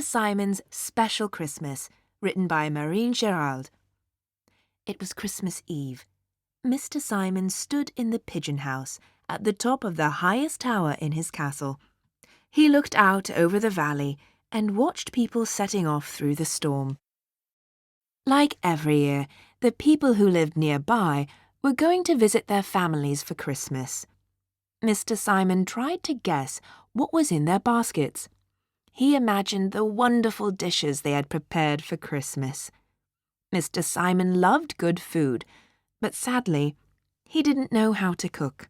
Simon's Special Christmas, written by Marine Gérald. It was Christmas Eve. Mr. Simon stood in the pigeon house at the top of the highest tower in his castle. He looked out over the valley and watched people setting off through the storm. Like every year, the people who lived nearby were going to visit their families for Christmas. Mr. Simon tried to guess what was in their baskets. He imagined the wonderful dishes they had prepared for Christmas. Mr. Simon loved good food, but sadly, he didn't know how to cook.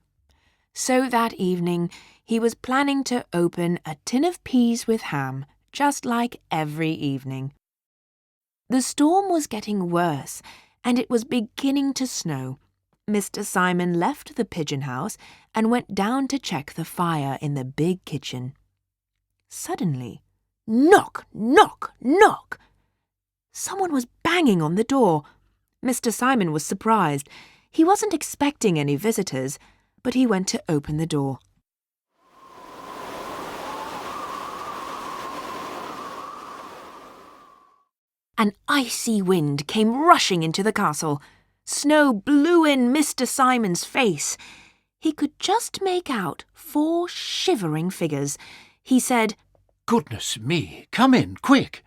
So that evening, he was planning to open a tin of peas with ham, just like every evening. The storm was getting worse, and it was beginning to snow. Mr. Simon left the pigeon house and went down to check the fire in the big kitchen. Suddenly, knock, knock, knock! Someone was banging on the door. Mr. Simon was surprised. He wasn't expecting any visitors, but he went to open the door. An icy wind came rushing into the castle. Snow blew in Mr. Simon's face. He could just make out 4 shivering figures. He said, "Goodness me, come in, quick!"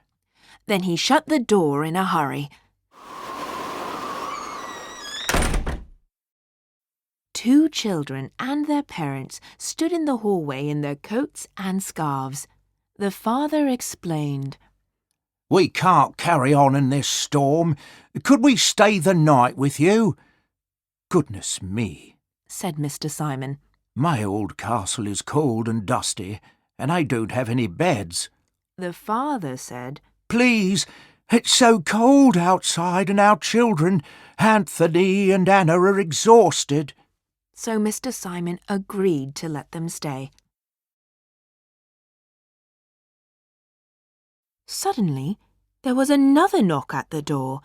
Then he shut the door in a hurry. 2 children and their parents stood in the hallway in their coats and scarves. The father explained, "We can't carry on in this storm. Could we stay the night with you?" "Goodness me," said Mr. Simon. "My old castle is cold and dusty, and I don't have any beds." The father said, "Please, it's so cold outside and our children, Anthony and Anna, are exhausted." So Mr. Simon agreed to let them stay. Suddenly, there was another knock at the door.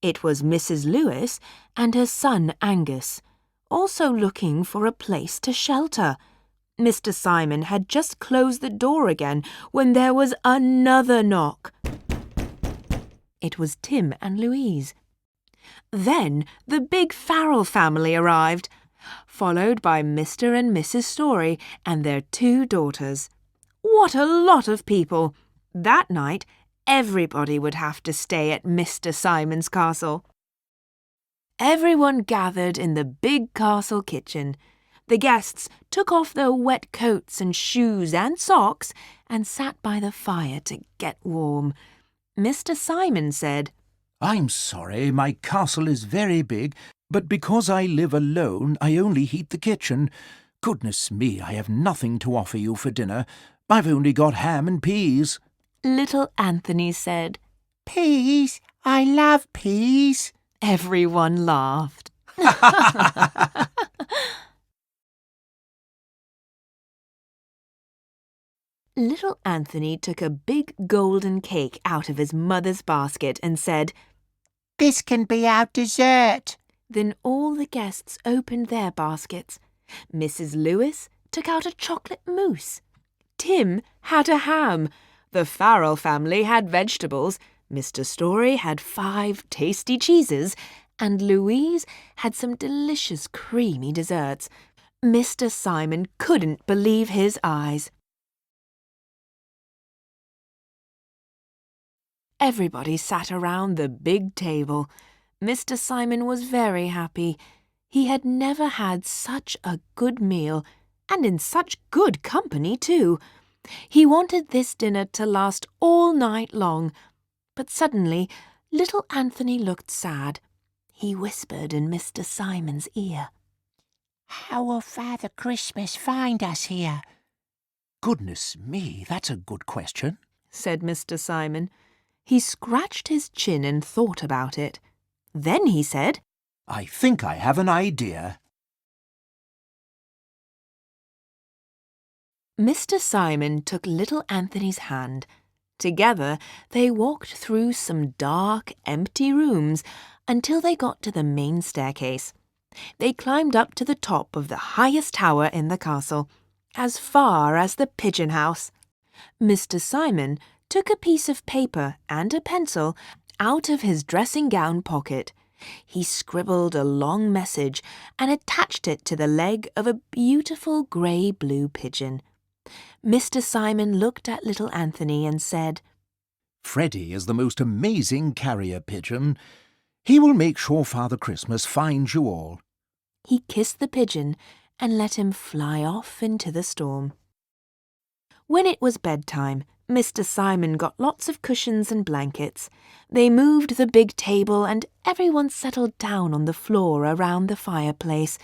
It was Mrs. Lewis and her son Angus, also looking for a place to shelter. Mr. Simon had just closed the door again when there was another knock. It was Tim and Louise. Then the big Farrell family arrived, followed by Mr. and Mrs. Story and their 2 daughters. What a lot of people! That night, everybody would have to stay at Mr. Simon's castle. Everyone gathered in the big castle kitchen. The guests took off their wet coats and shoes and socks and sat by the fire to get warm. Mr. Simon said, "I'm sorry, my castle is very big, but because I live alone, I only heat the kitchen. Goodness me, I have nothing to offer you for dinner. I've only got ham and peas." Little Anthony said, "Peas? I love peas." Everyone laughed. Little Anthony took a big golden cake out of his mother's basket and said, "This can be our dessert." Then all the guests opened their baskets. Mrs. Lewis took out a chocolate mousse. Tim had a ham. The Farrell family had vegetables. Mr. Story had 5 tasty cheeses. And Louise had some delicious creamy desserts. Mr. Simon couldn't believe his eyes. Everybody sat around the big table. Mr. Simon was very happy. He had never had such a good meal, and in such good company, too. He wanted this dinner to last all night long. But suddenly, little Anthony looked sad. He whispered in Mr. Simon's ear, "How will Father Christmas find us here?" "Goodness me, that's a good question," said Mr. Simon. He scratched his chin and thought about it. Then he said, "I think I have an idea." Mr. Simon took little Anthony's hand. Together, they walked through some dark, empty rooms until they got to the main staircase. They climbed up to the top of the highest tower in the castle, as far as the pigeon house. Mr. Simon took a piece of paper and a pencil out of his dressing-gown pocket. He scribbled a long message and attached it to the leg of a beautiful grey-blue pigeon. Mr. Simon looked at little Anthony and said, "Freddie is the most amazing carrier pigeon. He will make sure Father Christmas finds you all." He kissed the pigeon and let him fly off into the storm. When it was bedtime, Mr. Simon got lots of cushions and blankets. They moved the big table and everyone settled down on the floor around the fireplace.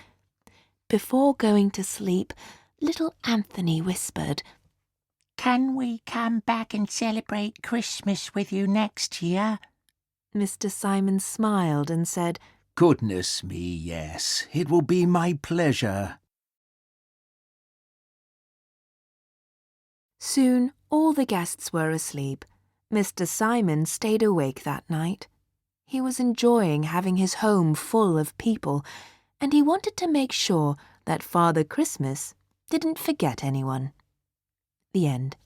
Before going to sleep, little Anthony whispered, Can we come back and celebrate Christmas with you next year? Mr. Simon smiled and said, "Goodness me, yes. It will be my pleasure." Soon all the guests were asleep. Mr. Simon stayed awake that night. He was enjoying having his home full of people, and he wanted to make sure that Father Christmas didn't forget anyone. The end.